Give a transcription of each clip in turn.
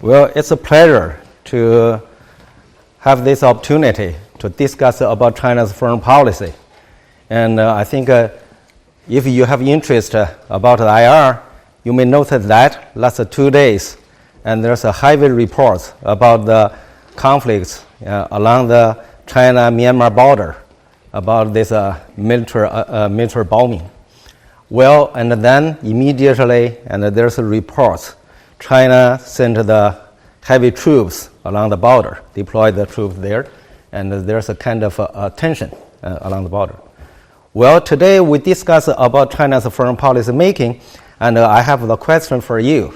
Well, it's a pleasure to have this opportunity to discuss about China's foreign policy. And I think if you have interest about the IR, you may notice that last 2 days, and there's a heavy reports about the conflicts along the China-Myanmar border, about this military bombing. Well, and then immediately, and there's reports, China sent the heavy troops along the border, deployed the troops there, and there's a kind of tension along the border. Well, today we discuss about China's foreign policy making, and I have the question for you,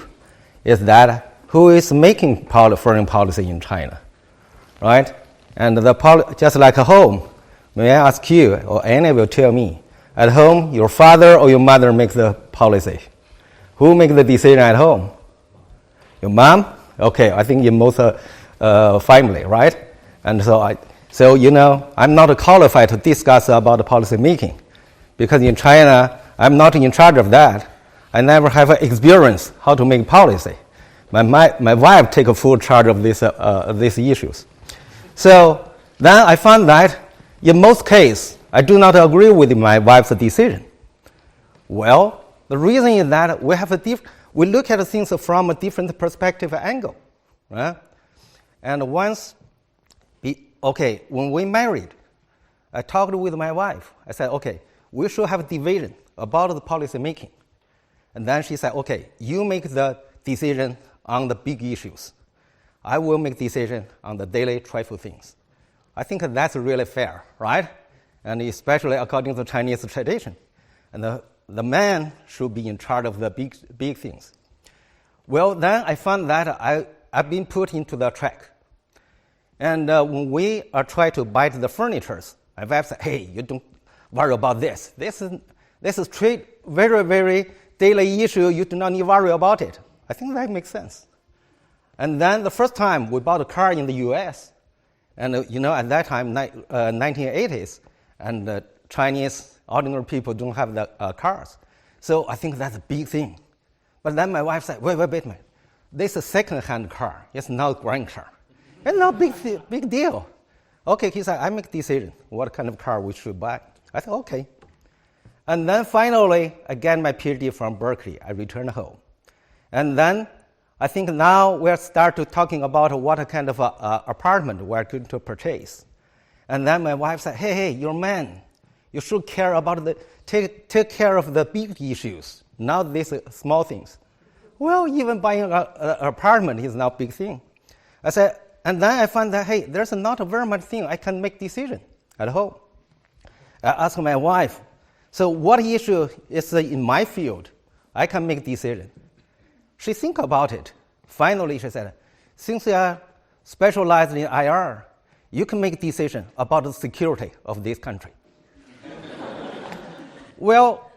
is that who is making foreign policy in China, right? And just like at home, may I ask you, or any will tell me, at home, your father or your mother makes the policy? Who makes the decision at home? Your mom? Okay, I think in most family, right? And so you know, I'm not qualified to discuss about the policy making, because in China, I'm not in charge of that. I never have experience how to make policy. My wife takes full charge of these issues. So then I found that in most cases, I do not agree with my wife's decision. Well, the reason is that we look at things from a different perspective angle, right? And when we married, I talked with my wife. I said, okay, we should have a division about the policy making. And then she said, okay, you make the decision on the big issues. I will make decision on the daily trifle things. I think that's really fair, right? And especially according to Chinese tradition. And the man should be in charge of the big things. Well, then I found that I've been put into the track. And when we are trying to buy the furniture, my wife said, hey, you don't worry about this. This is very, very daily issue. You do not need to worry about it. I think that makes sense. And then the first time we bought a car in the U.S., and you know, at that time, 1980s, and Chinese ordinary people don't have the cars. So I think that's a big thing. But then my wife said, wait a minute. This is a second-hand car. It's not a grand car. It's not a big deal. Okay, he said, I make decision what kind of car we should buy. I said, okay. And then finally, I get my PhD from Berkeley. I returned home. And then I think now we'll start to talking about what kind of apartment we're going to purchase. And then my wife said, hey, you're a man. You should care about take care of the big issues, not these small things. Well, even buying an apartment is not a big thing. I said, and then I found that, hey, there's not a very much thing I can make decision at home. I asked my wife, so what issue is in my field I can make decision? She think about it. Finally, she said, since you are specialized in IR, you can make decision about the security of this country. Well,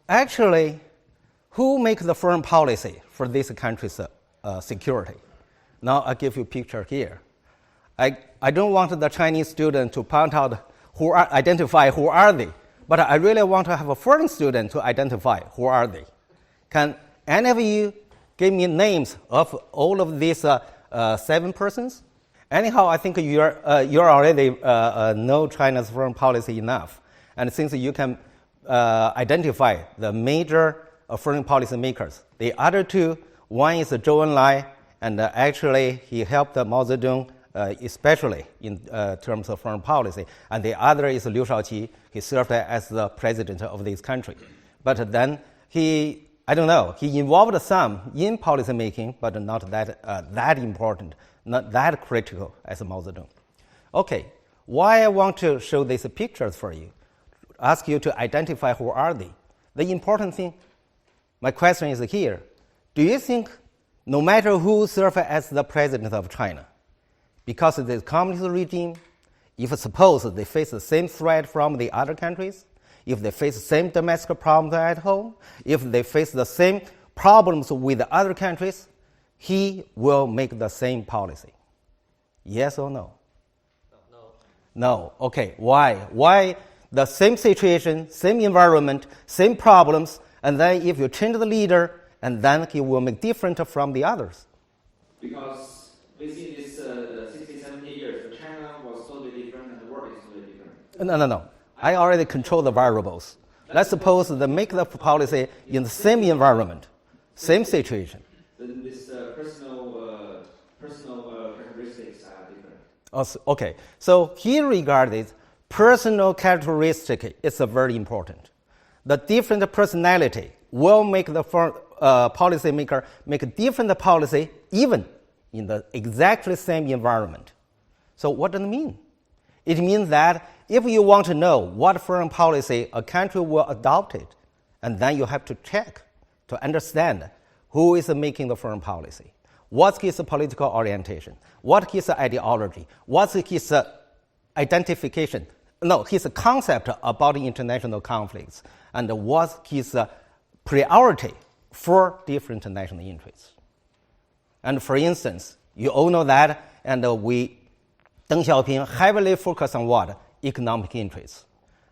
actually, who makes the foreign policy for this country's security? Now I'll give you a picture here. I don't want the Chinese student to point out identify who are they, but I really want to have a foreign student to identify who are they. Can any of you give me names of all of these 7 persons? Anyhow, I think you're already know China's foreign policy enough. And since you can identify the major foreign policy makers, the other 2, one is Zhou Enlai, and actually he helped Mao Zedong, especially in terms of foreign policy. And the other is Liu Shaoqi. He served as the president of this country. But then he involved some in policy making, but not that important, not that critical as Mao Zedong. Okay, why I want to show these pictures for you, ask you to identify who are they. The important thing, my question is here, do you think no matter who serves as the president of China, because of the communist regime, if suppose they face the same threat from the other countries, if they face the same domestic problems at home, if they face the same problems with the other countries, he will make the same policy. Yes or no? No. Okay. Why? Why the same situation, same environment, same problems, and then if you change the leader, and then he will make different from the others? Because within this 60, 70 years, China was totally different and the world is totally different. No. I already control the variables. Let's suppose they make the policy in the same environment, same situation. Then this personal characteristics are different. Also, okay, so he regarded personal characteristic is very important. The different personality will make the policymaker make a different policy even in the exactly same environment. So what does it mean? It means that if you want to know what foreign policy a country will adopt it, and then you have to check to understand who is making the foreign policy, what's his political orientation, what his ideology, what's his identification, no, his concept about international conflicts, and what's his priority for different national interests. And for instance, you all know that, and Deng Xiaoping heavily focused on what? Economic interests.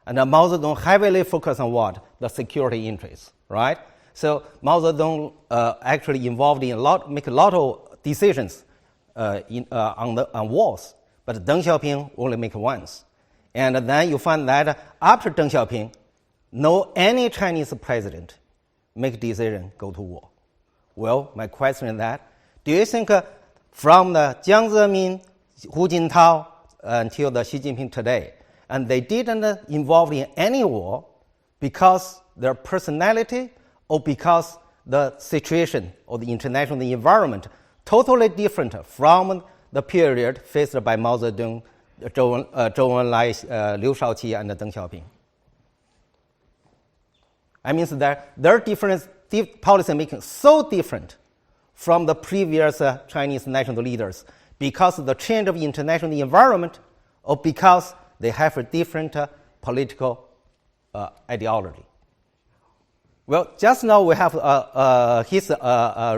And Mao Zedong heavily focused on what? The security interests, right? So Mao Zedong actually involved in make a lot of decisions on wars, but Deng Xiaoping only make once. And then you find that after Deng Xiaoping, no any Chinese president make decision go to war. Well, my question is that, do you think from the Jiang Zemin, Hu Jintao until the Xi Jinping today, and they didn't involve in any war because their personality or because the situation or the international environment totally different from the period faced by Mao Zedong, Zhou Enlai, Liu Shaoqi, and Deng Xiaoping? I mean that their policy making so different from the previous Chinese national leaders because of the change of international environment or because they have a different political ideology. Well, just now we have his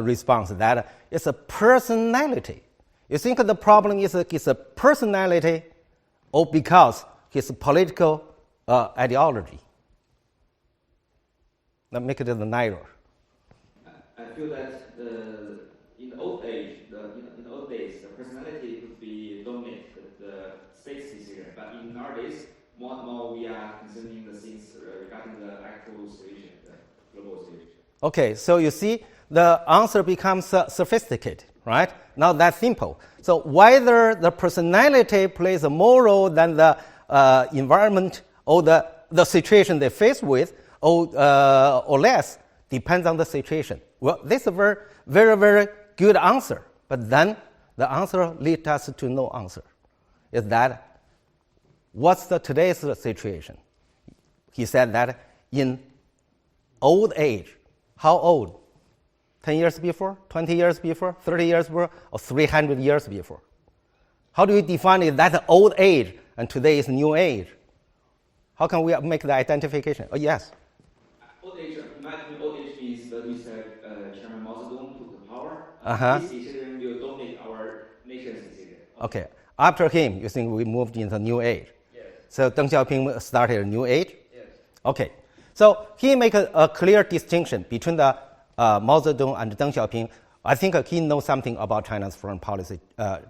response that it's a personality. You think the problem is his personality or because his political ideology? Let's make it the narrow. I feel that in the old age, in the old days, the personality could be dominate the state's decision. But in nowadays, more and more we are concerning the things regarding the actual situation, the global situation. Okay, so you see, the answer becomes sophisticated, right? Not that simple. So whether the personality plays a more role than the environment or the situation they face with, or less, depends on the situation. Well, this is a very, very, very good answer. But then the answer leads us to no answer. Is that what's today's situation? He said that in old age, how old? 10 years before, 20 years before, 30 years before, or 300 years before? How do we define it? That's old age, and today is new age. How can we make the identification? Oh, yes. Old age, in my opinion, old age means that we said Chairman Mao Zedong took the power. His decision will dominate our nation's decision. Okay. After him, you think we moved into new age? Yes. So Deng Xiaoping started a new age? Yes. Okay. So he make a clear distinction between the Mao Zedong and Deng Xiaoping. I think he knows something about China's foreign policy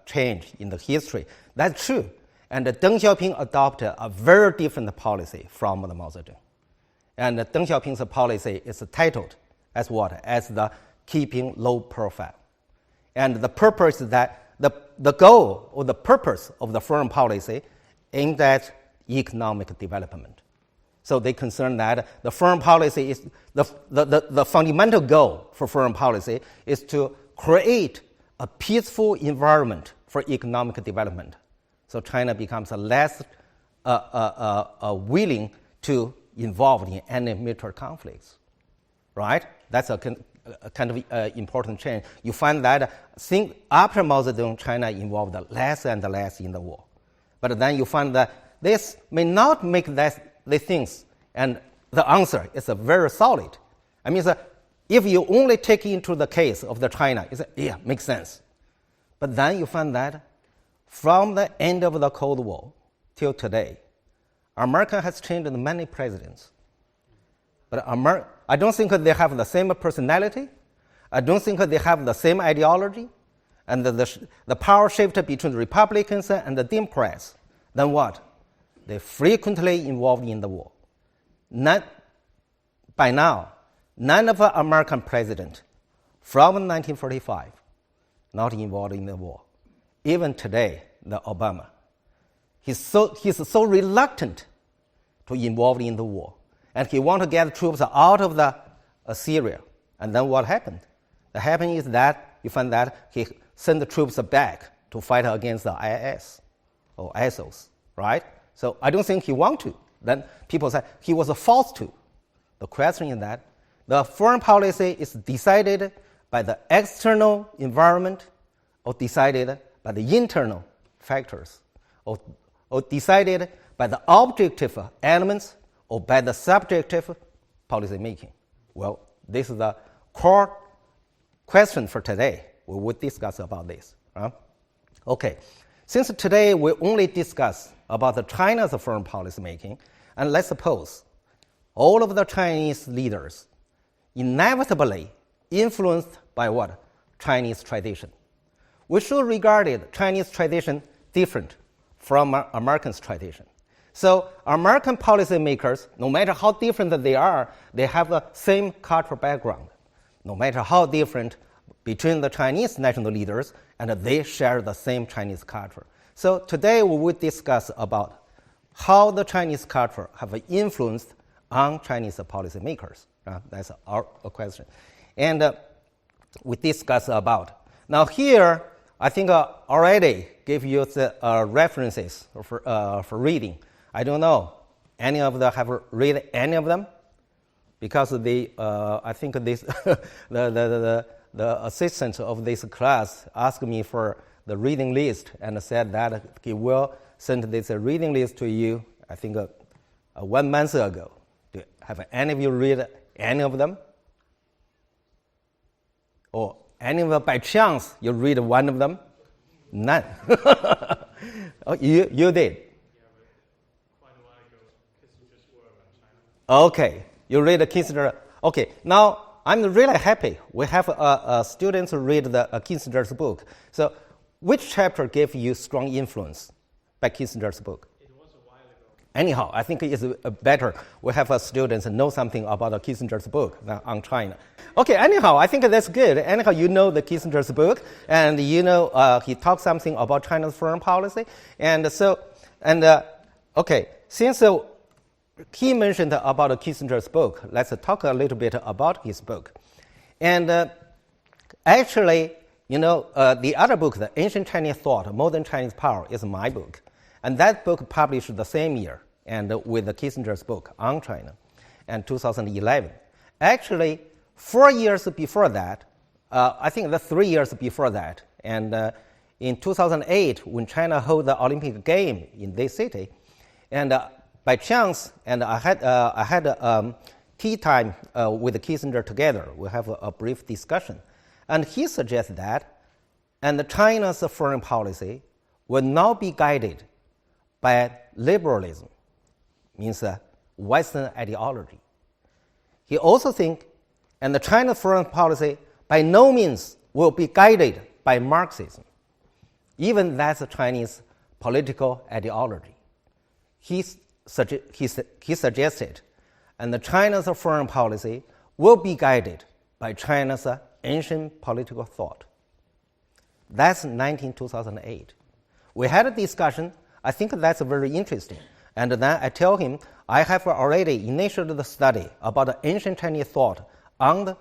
change in the history. That's true. And Deng Xiaoping adopted a very different policy from the Mao Zedong. And Deng Xiaoping's policy is titled as what? As the keeping low profile. And the purpose is that the goal or the purpose of the foreign policy aimed at economic development. So they concern that the foreign policy is the fundamental goal for foreign policy is to create a peaceful environment for economic development. So China becomes less willing to involve in any military conflicts, right? That's a kind of important change. You find that after Mao Zedong, China involved less and less in the war. But then you find that this may not make the things, and the answer is very solid. I mean, if you only take into the case of the China, yeah, makes sense. But then you find that from the end of the Cold War till today, America has changed many presidents. But I don't think they have the same personality. I don't think they have the same ideology. and the power shifted between the Republicans and the Democrats, then what? They frequently involved in the war. By now, none of the American presidents from 1945 not involved in the war. Even today, the Obama, he's so reluctant to involve in the war, and he want to get troops out of Syria. And then what happened? The happening is that you find that he sent the troops back to fight against the IS or ISIS, right? So I don't think he want to. Then people say he was forced to. The question is that the foreign policy is decided by the external environment or decided by the internal factors or decided by the objective elements or by the subjective policy making. Well, this is the core question for today. We will discuss about this. Okay, since today we only discuss about the China's foreign policy making, and let's suppose all of the Chinese leaders inevitably influenced by what? Chinese tradition. We should regard Chinese tradition different from Americans' tradition. So American policymakers, no matter how different they are, they have the same cultural background. No matter how different between the Chinese national leaders, and they share the same Chinese culture. So today we will discuss about how the Chinese culture have influenced on Chinese policymakers. That's our question. And we discuss about. Now here, I think already gave you the references for reading. I don't know, any of them have read any of them? Because I think this the assistant of this class asked me for the reading list and said that he will send this reading list to you, I think 1 month ago. Have any of you read any of them? Or any of them by chance you read one of them? None. Oh, you did? Okay, you read Kissinger's. Okay, now I'm really happy. We have students read the Kissinger's book. So, which chapter gave you strong influence by Kissinger's book? It was a while ago. Anyhow, I think it's better we have students know something about Kissinger's book than on China. Okay, anyhow, I think that's good. Anyhow, you know the Kissinger's book, and you know he talks something about China's foreign policy. And so, okay, since he mentioned about Kissinger's book, let's talk a little bit about his book. And actually, you know, the other book, The Ancient Chinese Thought, Modern Chinese Power, is my book. And that book published the same year, and with the Kissinger's book on China, in 2011. Actually, 4 years before that, I think 3 years before that, and in 2008, when China held the Olympic game in this city, and by chance, and I had tea time with Kissinger together. We have a brief discussion. And he suggests that, and China's foreign policy will now be guided by liberalism, means Western ideology. He also thinks, and the China foreign policy by no means will be guided by Marxism, even that's a Chinese political ideology. He suggested, and the China's foreign policy will be guided by China's ancient political thought. That's 2008. We had a discussion. I think that's very interesting. And then I tell him I have already initiated the study about the ancient Chinese thought on the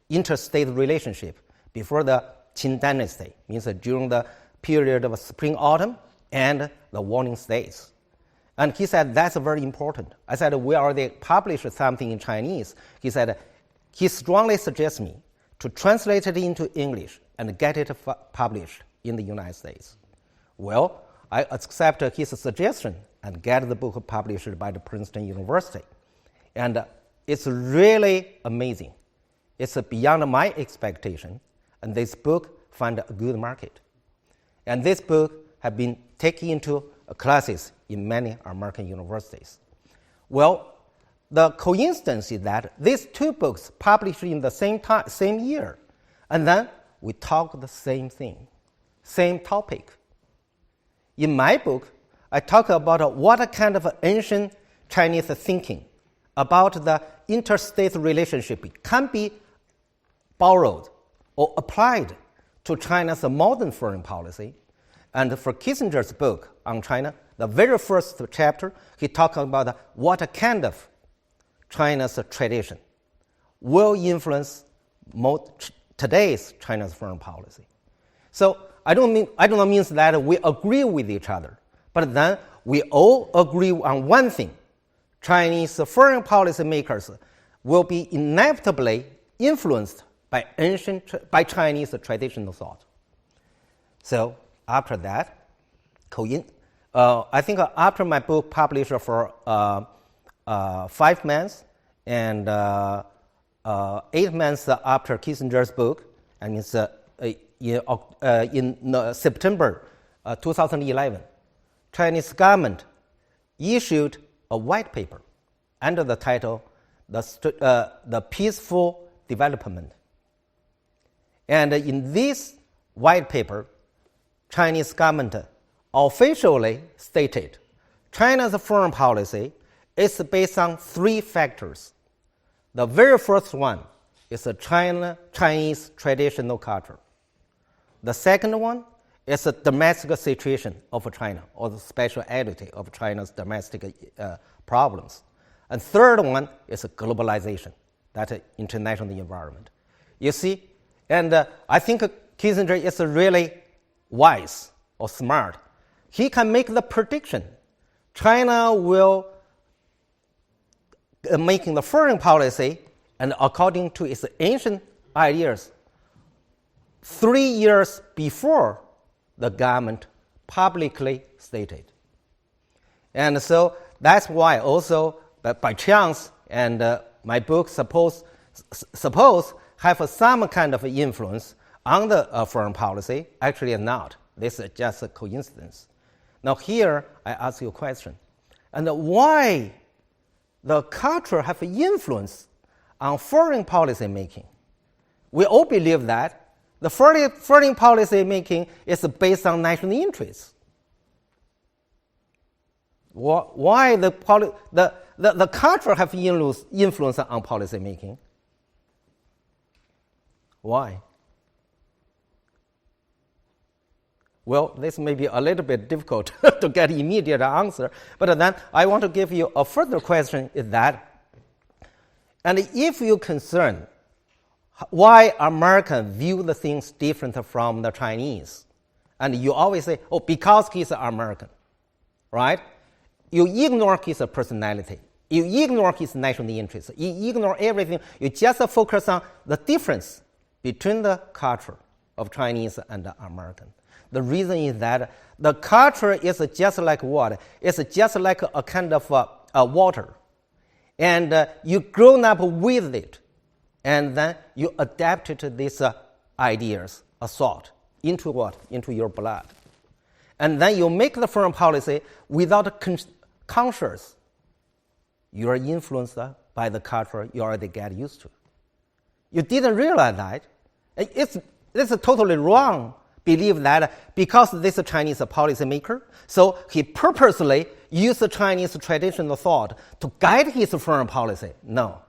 interstate relationship before the Qin dynasty, means during the period of spring-autumn and the warring states. And he said, that's very important. I said, we already published something in Chinese. He said, he strongly suggests me to translate it into English and get it published in the United States. Well, I accept his suggestion and get the book published by the Princeton University. And it's really amazing. It's beyond my expectation, and this book found a good market. And this book has been taken into classes in many American universities. Well, the coincidence is that these two books published in the same year, and then we talk the same thing, same topic. In my book, I talk about what kind of ancient Chinese thinking about the interstate relationship can be borrowed or applied to China's modern foreign policy. And for Kissinger's book on China, the very first chapter, he talks about what kind of China's tradition will influence today's China's foreign policy. So I don't mean that we agree with each other, but then we all agree on one thing. Chinese foreign policy makers will be inevitably influenced by Chinese traditional thought. So after that, I think after my book published for 5 months and 8 months after Kissinger's book, and it's in September 2011, Chinese government issued a white paper under the title The Peaceful Development. And in this white paper, Chinese government officially stated China's foreign policy is based on 3 factors. The very first one is the Chinese traditional culture. The second one is the domestic situation of China, or the speciality of China's domestic problems. And third one is globalization, that international environment. You see, and I think Kissinger is really wise or smart. He can make the prediction China will making the foreign policy, and according to its ancient ideas, 3 years before the government publicly stated. And so that's why also, by chance, and my book suppose have some kind of influence on the foreign policy. Actually not. This is just a coincidence. Now here, I ask you a question. And why the culture have influence on foreign policy making? We all believe that the foreign policy making is based on national interests. Why the culture have influence on policy making? Why? Well, this may be a little bit difficult to get immediate answer, but then I want to give you a further question is that, and if you're concerned why Americans view the things different from the Chinese, and you always say, oh, because he's American, right? You ignore his personality. You ignore his national interests. You ignore everything. You just focus on the difference between the culture of Chinese and American. The reason is that the culture is just like what? It's just like a kind of water. And you grown up with it. And then you adapted these ideas, a thought, into what? Into your blood. And then you make the foreign policy without conscious. You are influenced by the culture you already get used to. You didn't realize that. It's totally wrong. Believe that because this is a Chinese policymaker, so he purposely used the Chinese traditional thought to guide his foreign policy. No.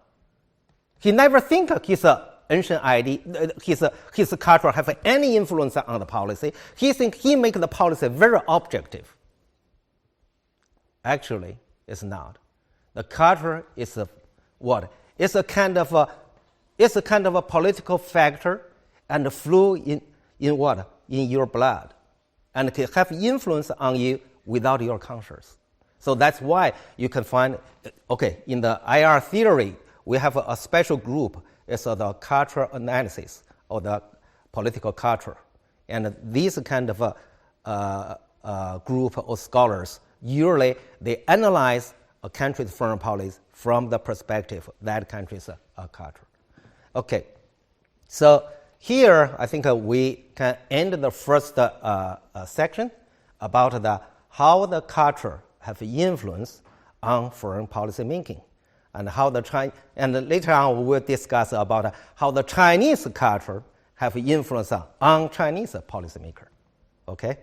He never think his ancient idea, his culture have any influence on the policy. He think he make the policy very objective. Actually, it's not. The culture is what? It's a kind of a political factor and flow in what? In your blood, and can have influence on you without your conscious. So that's why you can find, in the IR theory, we have a special group. It's the cultural analysis or the political culture. And this kind of group of scholars, usually they analyze a country's foreign policy from the perspective of that country's culture. Okay, so here I think we can end the first section about how the culture have influence on foreign policy making, and how and later on we will discuss about how the Chinese culture have influence on Chinese policymaker. Okay?